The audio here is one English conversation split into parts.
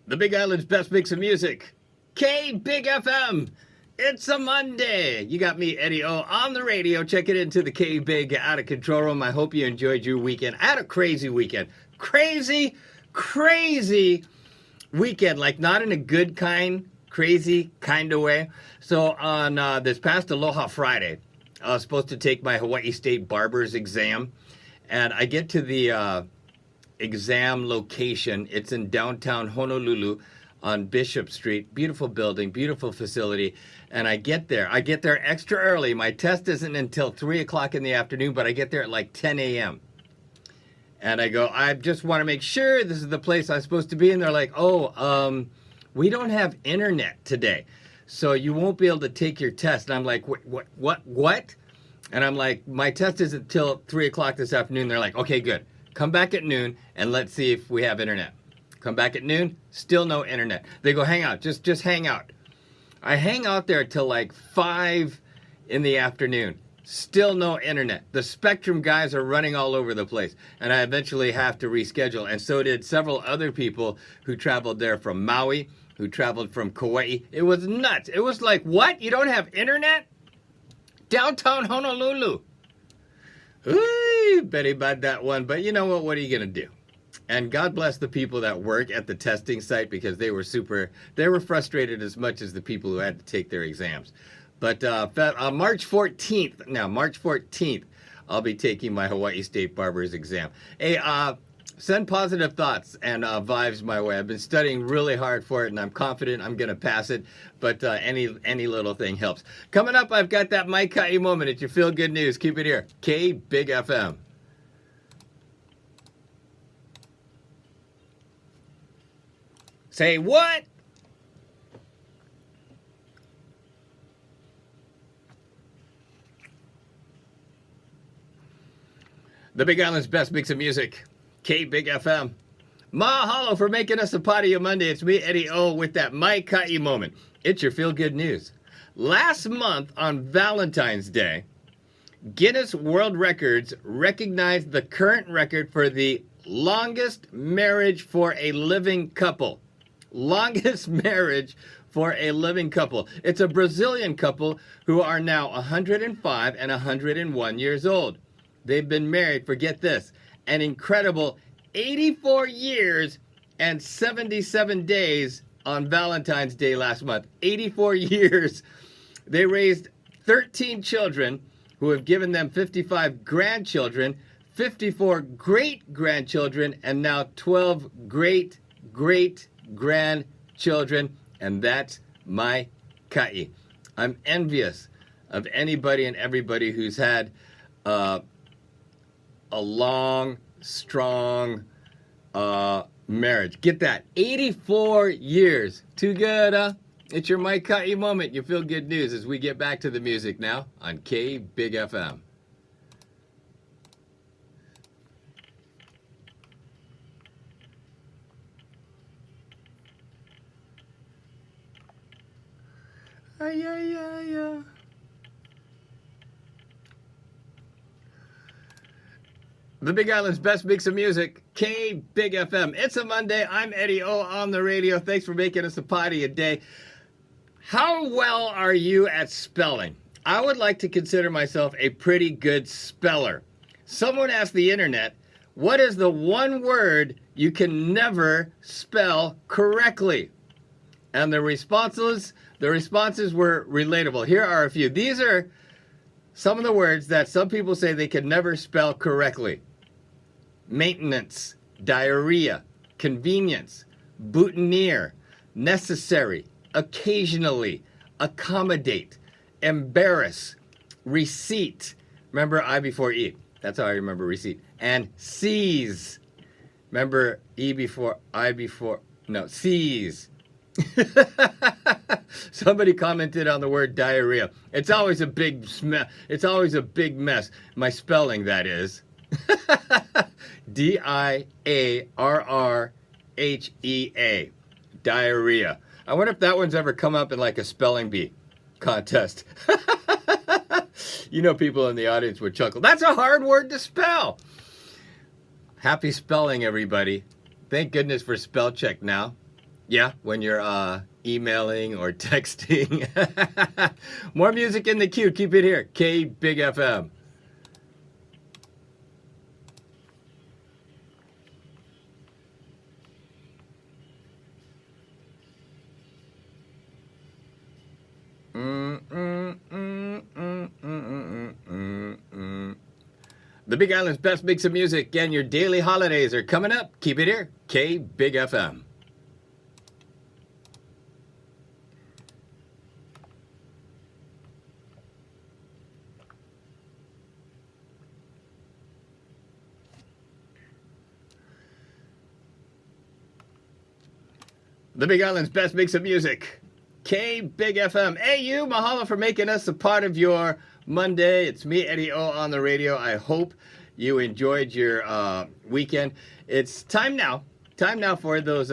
The Big Island's best mix of music. K Big FM. It's a Monday. You got me, Eddie O, on the radio. Check it into the K Big Out of Control Room. I hope you enjoyed your weekend. I had a crazy weekend. Crazy weekend. Like not in a good kind, crazy kind of way. So on this past Aloha Friday, I was supposed to take my Hawaii State Barber's exam. And I get to the exam location. It's in downtown Honolulu on Bishop Street. Beautiful building, beautiful facility. And I get there extra early. My test isn't until 3 o'clock in the afternoon, but I get there at like 10 a.m. And I go, I just want to make sure this is the place I'm supposed to be. And they're like, we don't have internet today, so you won't be able to take your test. And I'm like, what? And I'm like, my test isn't until 3 o'clock this afternoon. They're like, okay, good. Come back at noon and let's see if we have internet. Come back at noon, still no internet. They go, hang out, just hang out. I hang out there till like 5 in the afternoon. Still no internet. The Spectrum guys are running all over the place. And I eventually have to reschedule. And so did several other people who traveled there from Maui, who traveled from Kauai. It was nuts. It was like, what? You don't have internet? Downtown Honolulu. Ooh, Betty bad that one. But you know what? What are you going to do? And God bless the people that work at the testing site, because they were frustrated as much as the people who had to take their exams. But March 14th, I'll be taking my Hawaii State Barber's exam. Hey, send positive thoughts and vibes my way. I've been studying really hard for it, and I'm confident I'm going to pass it. But any little thing helps. Coming up, I've got that Mai Ka'i moment. It's your Feel Good News. Keep it here. K Big FM. Say what? The Big Island's best mix of music. K Big FM. Mahalo for making us a part of your Monday. It's me, Eddie O, with that Mai Ka'i moment. It's your Feel Good News. Last month on Valentine's Day, Guinness World Records recognized the current record for the longest marriage for a living couple. Longest marriage for a living couple. It's a Brazilian couple who are now 105 and 101 years old. They've been married, forget this, an incredible 84 years and 77 days on Valentine's Day last month. 84 years. They raised 13 children who have given them 55 grandchildren, 54 great-grandchildren, and now 12 great-great-grandchildren. And that's Mai Ka'i. I'm envious of anybody and everybody who's had a long, strong marriage. Get that. 84 years. Too good, huh? It's your Mai Ka'i moment. You feel good news as we get back to the music now on K Big FM. Ay, ay, ay, ay. The Big Island's best mix of music, K Big FM. It's a Monday. I'm Eddie O on the radio. Thanks for making us a part of your day. How well are you at spelling? I would like to consider myself a pretty good speller. Someone asked the internet, what is the one word you can never spell correctly? And the responses were relatable. Here are a few. These are some of the words that some people say they can never spell correctly. Maintenance, diarrhea, convenience, boutonniere, necessary, occasionally, accommodate, embarrass, receipt. Remember I before E. That's how I remember receipt. And seize. Remember E before I before, no, seize. Somebody commented on the word diarrhea. It's always a big mess. My spelling, that is. D-I-A-R-R-H-E-A. Diarrhea. I wonder if that one's ever come up in like a spelling bee contest. You know, people in the audience would chuckle. That's a hard word to spell. Happy spelling, everybody. Thank goodness for spell check now. Yeah, when you're emailing or texting. More music in the queue. Keep it here. K Big FM. The Big Island's best mix of music and your daily holidays are coming up. Keep it here. K Big FM. The Big Island's best mix of music. K Big FM. Hey, you, mahalo for making us a part of your Monday. It's me, Eddie O, on the radio. I hope you enjoyed your weekend. It's time now. Time now for those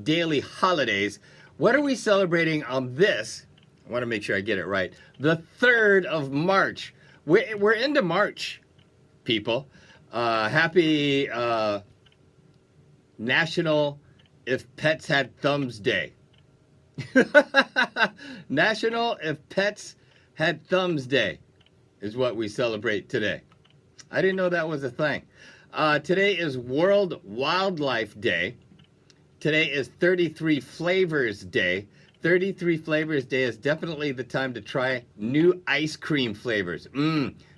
daily holidays. What are we celebrating on this? I want to make sure I get it right. The 3rd of March. We're into March, people. Happy National If Pets Had Thumbs Day. National If Pets Had Thumbs Day is what we celebrate today. I didn't know that was a thing. Today is World Wildlife Day. Today is 33 Flavors Day. 33 Flavors Day is definitely the time to try new ice cream flavors.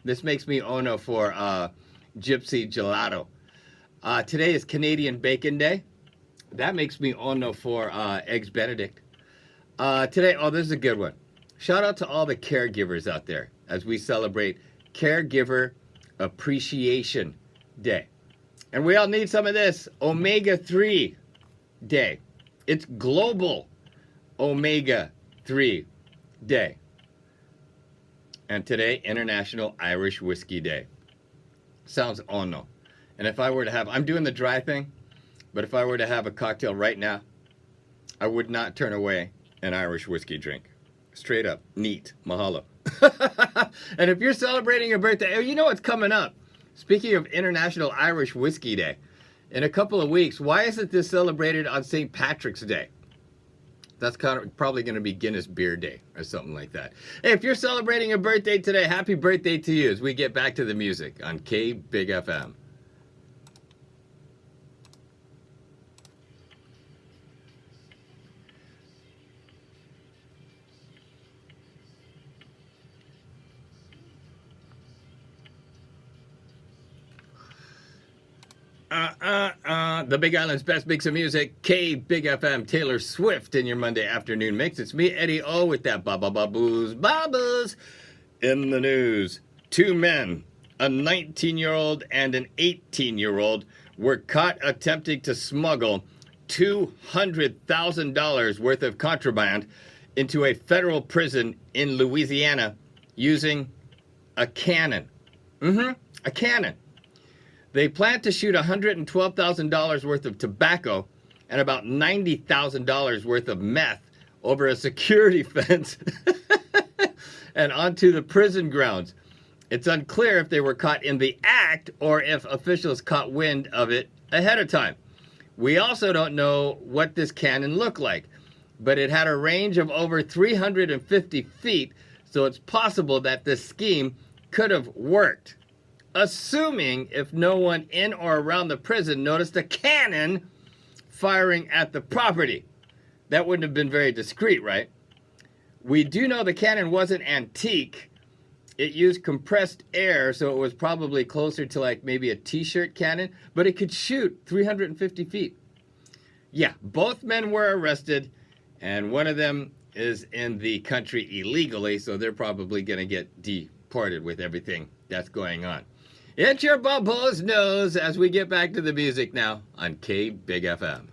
This makes me ono for Gypsy Gelato. Today is Canadian Bacon Day. That makes me ono for Eggs Benedict. Today, this is a good one. Shout out to all the caregivers out there as we celebrate Caregiver Appreciation Day. And we all need some of this. Omega-3 Day. It's Global Omega-3 Day. And today, International Irish Whiskey Day. Sounds ono. And if I were to have, I'm doing the dry thing, but if I were to have a cocktail right now, I would not turn away an Irish whiskey drink. Straight up. Neat. Mahalo. And if you're celebrating a birthday, you know what's coming up. Speaking of International Irish Whiskey Day, in a couple of weeks, why isn't this celebrated on St. Patrick's Day? That's probably going to be Guinness Beer Day or something like that. Hey, if you're celebrating a birthday today, happy birthday to you as we get back to the music on K Big FM. The Big Island's best mix of music, K Big FM, Taylor Swift in your Monday afternoon mix. It's me, Eddie O, with that babas in the news. 2 men, a 19-year-old and an 18-year-old, were caught attempting to smuggle $200,000 worth of contraband into a federal prison in Louisiana using a cannon. A cannon. They planned to shoot $112,000 worth of tobacco and about $90,000 worth of meth over a security fence and onto the prison grounds. It's unclear if they were caught in the act or if officials caught wind of it ahead of time. We also don't know what this cannon looked like, but it had a range of over 350 feet, so it's possible that this scheme could have worked. Assuming if no one in or around the prison noticed a cannon firing at the property. That wouldn't have been very discreet, right? We do know the cannon wasn't antique. It used compressed air, so it was probably closer to like maybe a t-shirt cannon, but it could shoot 350 feet. Yeah, both men were arrested, and one of them is in the country illegally, so they're probably going to get deported with everything that's going on. It's your Bubbles Nose as we get back to the music now on K Big FM.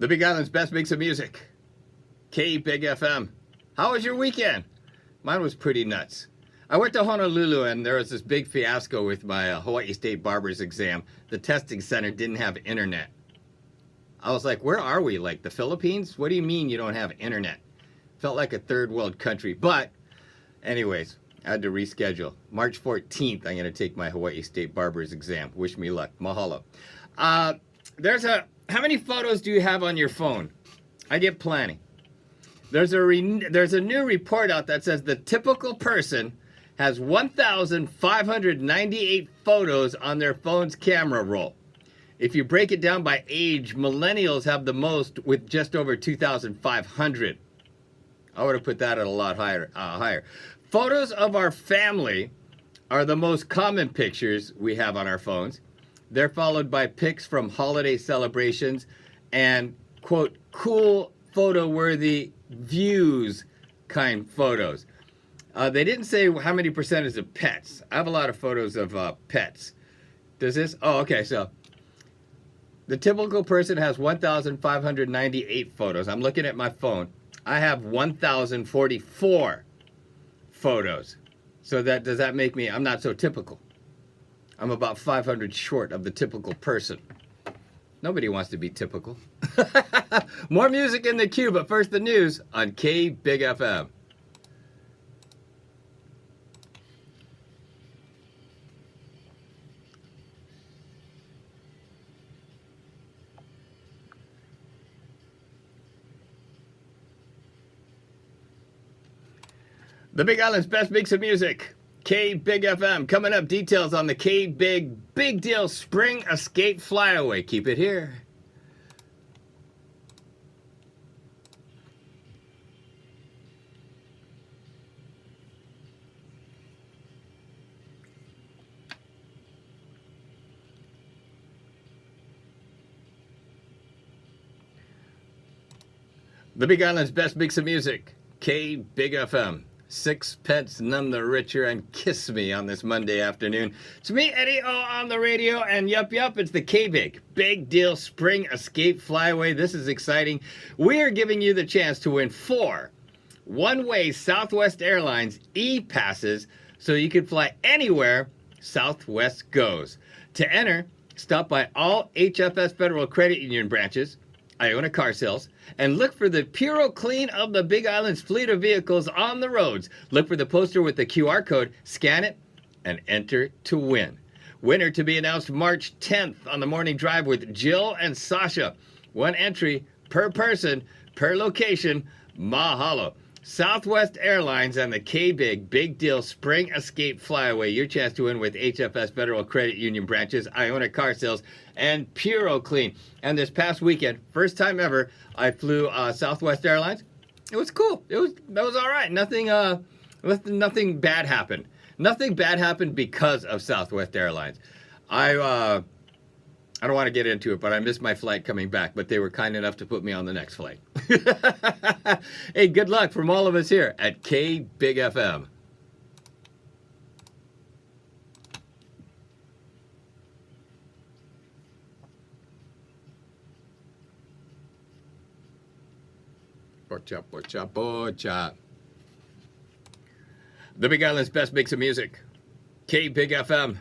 The Big Island's best mix of music. K Big FM. How was your weekend? Mine was pretty nuts. I went to Honolulu and there was this big fiasco with my Hawaii State barber's exam. The testing center didn't have internet. I was like, where are we? Like the Philippines? What do you mean you don't have internet? Felt like a third world country. But anyways, I had to reschedule. March 14th, I'm going to take my Hawaii State Barber's exam. Wish me luck. Mahalo. How many photos do you have on your phone? I get plenty. There's a new report out that says the typical person has 1,598 photos on their phone's camera roll. If you break it down by age, millennials have the most with just over 2,500. I would have put that at a lot higher. Photos of our family are the most common pictures we have on our phones. They're followed by pics from holiday celebrations and, quote, cool photo-worthy views kind photos. They didn't say how many percentage of pets. I have a lot of photos of pets. Does this? Oh, okay. So the typical person has 1,598 photos. I'm looking at my phone. I have 1,044 photos. So does that make me, I'm not so typical. I'm about 500 short of the typical person. Nobody wants to be typical. More music in the queue, but first the news on K Big FM. The Big Island's best mix of music. K Big FM. Coming up, details on the K Big Deal Spring Escape Flyaway. Keep it here. The Big Island's best mix of music. K Big FM. Sixpence none the richer, and kiss me on this Monday afternoon. It's me, Eddie O, on the radio, and yup, it's the Big Deal Spring Escape Flyaway. This is exciting. We are giving you the chance to win 4 one-way Southwest Airlines e-passes so you can fly anywhere Southwest goes. To enter, stop by all HFS Federal Credit Union branches, Iona Car Sales, and look for the Puro Clean of the Big Island's fleet of vehicles on the roads. Look for the poster with the QR code, scan it, and enter to win. Winner to be announced March 10th on the morning drive with Jill and Sasha. 1 entry per person, per location. Mahalo. Southwest Airlines and the Big Deal Spring Escape Flyaway. Your chance to win with HFS Federal Credit Union branches, Iona Car Sales, and Puro Clean. And this past weekend, first time ever, I flew Southwest Airlines. It was cool. That was all right. Nothing bad happened. Nothing bad happened because of Southwest Airlines. I don't want to get into it, but I missed my flight coming back, but they were kind enough to put me on the next flight. Hey, good luck from all of us here at K Big FM. Bocha, bocha, bocha. The Big Island's best mix of music. K Big FM.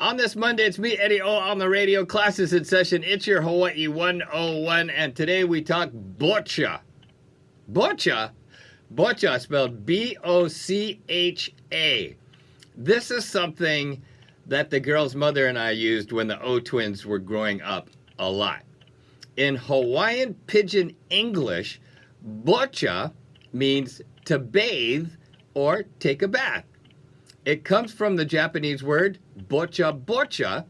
On this Monday, it's me, Eddie O, on the radio. Classes in session. It's your Hawaii 101, and today we talk bocha. Bocha? Bocha, spelled B-O-C-H-A. This is something that the girl's mother and I used when the O twins were growing up a lot. In Hawaiian Pidgin English, bocha means to bathe or take a bath. It comes from the Japanese word bocha bocha,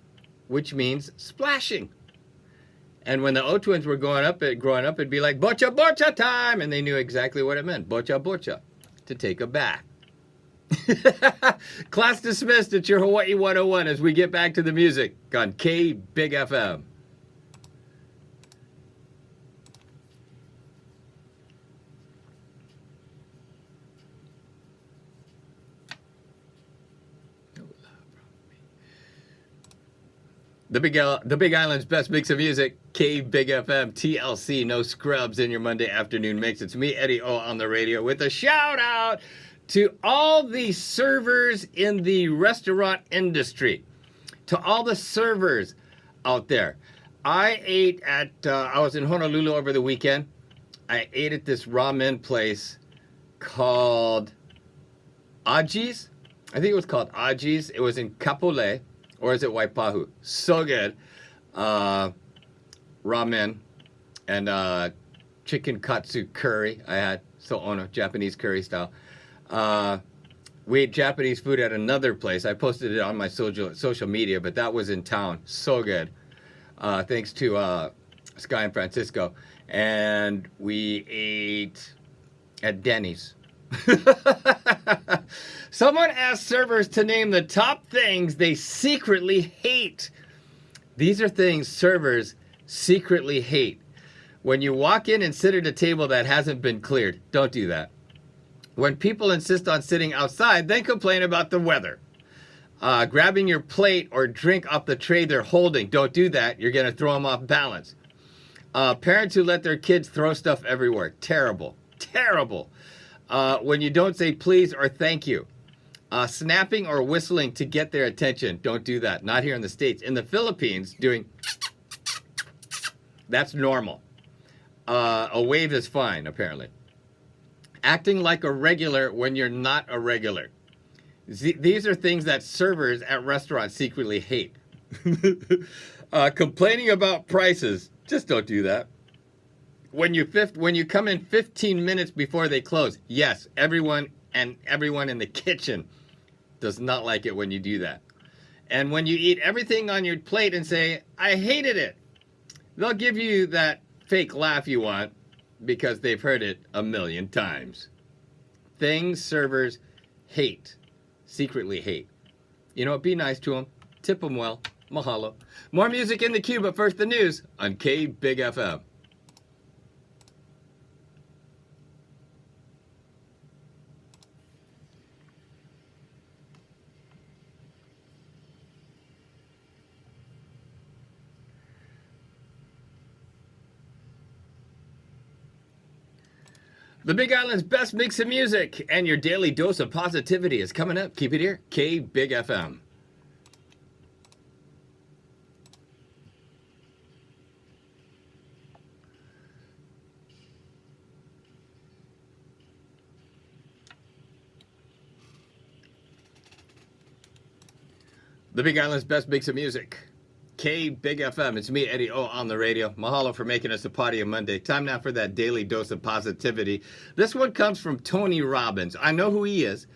which means splashing. And when the O twins were growing up, it'd be like bocha bocha time, and they knew exactly what it meant, bocha bocha, to take a bath. Class dismissed. It's your Hawaii 101 as we get back to the music on K Big FM. The Big Island's best mix of music, K Big FM, TLC, no scrubs in your Monday afternoon mix. It's me, Eddie O, on the radio with a shout out to all the servers in the restaurant industry, to all the servers out there. I was in Honolulu over the weekend. I ate at this ramen place called Aji's. I think it was called Aji's. It was in Kapolei, or is it Waipahu? So good. Ramen and chicken katsu curry. I had so ono Japanese curry style. We ate Japanese food at another place. I posted it on my social media, but that was in town. So good. Thanks to Sky and Francisco. And we ate at Denny's. Someone asked servers to name the top things they secretly hate. These are things servers secretly hate. When you walk in and sit at a table that hasn't been cleared, don't do that. When people insist on sitting outside, then complain about the weather. Grabbing your plate or drink off the tray they're holding, don't do that. You're going to throw them off balance. Parents who let their kids throw stuff everywhere, terrible, terrible. When you don't say please or thank you. Snapping or whistling to get their attention, don't do that. Not here in the States. In the Philippines, doing that's normal. A wave is fine, apparently. Acting like a regular when you're not a regular. These are things that servers at restaurants secretly hate. Complaining about prices, just don't do that. When you come in 15 minutes before they close, yes, everyone in the kitchen does not like it when you do that. And when you eat everything on your plate and say, I hated it, they'll give you that fake laugh you want because they've heard it a million times. Things servers hate, secretly hate. You know what? Be nice to them. Tip them well. Mahalo. More music in the queue, but first the news on K Big FM. The Big Island's best mix of music and your daily dose of positivity is coming up. Keep it here, K Big FM. The Big Island's best mix of music. K Big FM. It's me, Eddie O, on the radio. Mahalo for making us a party on Monday. Time now for that daily dose of positivity. This one comes from Tony Robbins. I know who he is.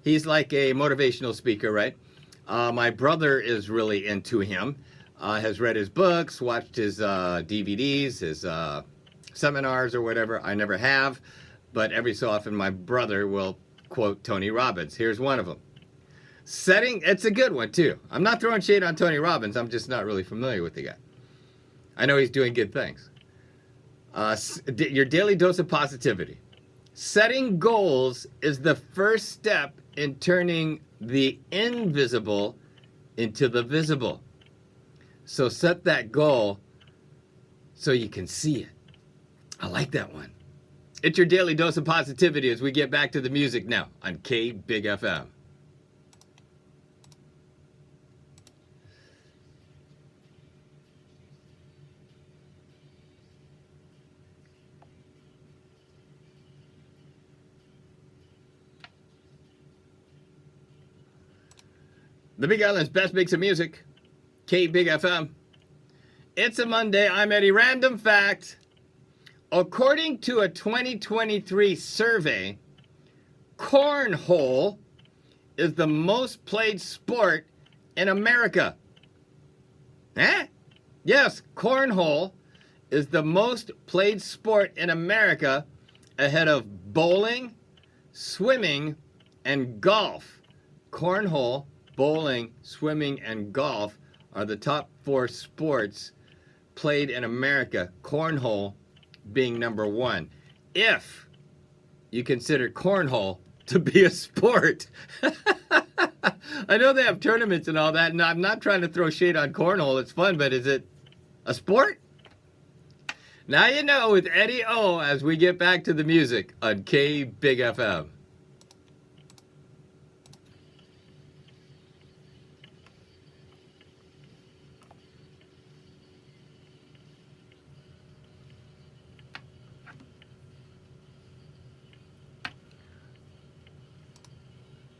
He's like a motivational speaker, right? My brother is really into him. Has read his books, watched his DVDs, his seminars or whatever. I never have, but every so often my brother will quote Tony Robbins. Here's one of them. It's a good one too. I'm not throwing shade on Tony Robbins. I'm just not really familiar with the guy. I know he's doing good things. Your daily dose of positivity. Setting goals is the first step in turning the invisible into the visible. So set that goal so you can see it. I like that one. It's your daily dose of positivity as we get back to the music now on K Big FM. The Big Island's best mix of music, K Big FM. It's a Monday. I'm Eddie. Random fact. According to a 2023 survey, cornhole is the most played sport in America. Eh? Yes, cornhole is the most played sport in America ahead of bowling, swimming, and golf. Cornhole, bowling, swimming, and golf are the top 4 sports played in America. Cornhole being number 1. If you consider cornhole to be a sport. I know they have tournaments and all that, and I'm not trying to throw shade on cornhole. It's fun, but is it a sport? Now you know with Eddie O as we get back to the music on K Big FM.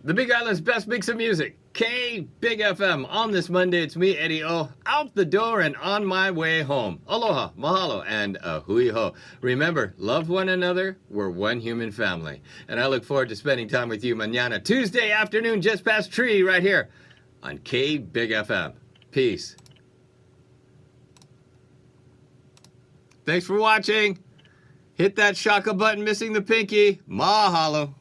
The Big Island's best mix of music. K Big FM. On this Monday, it's me, Eddie O, out the door and on my way home. Aloha, mahalo, and a hui ho. Remember, love one another. We're one human family. And I look forward to spending time with you mañana, Tuesday afternoon, just past tree, right here on K Big FM. Peace. Thanks for watching. Hit that shaka button missing the pinky. Mahalo.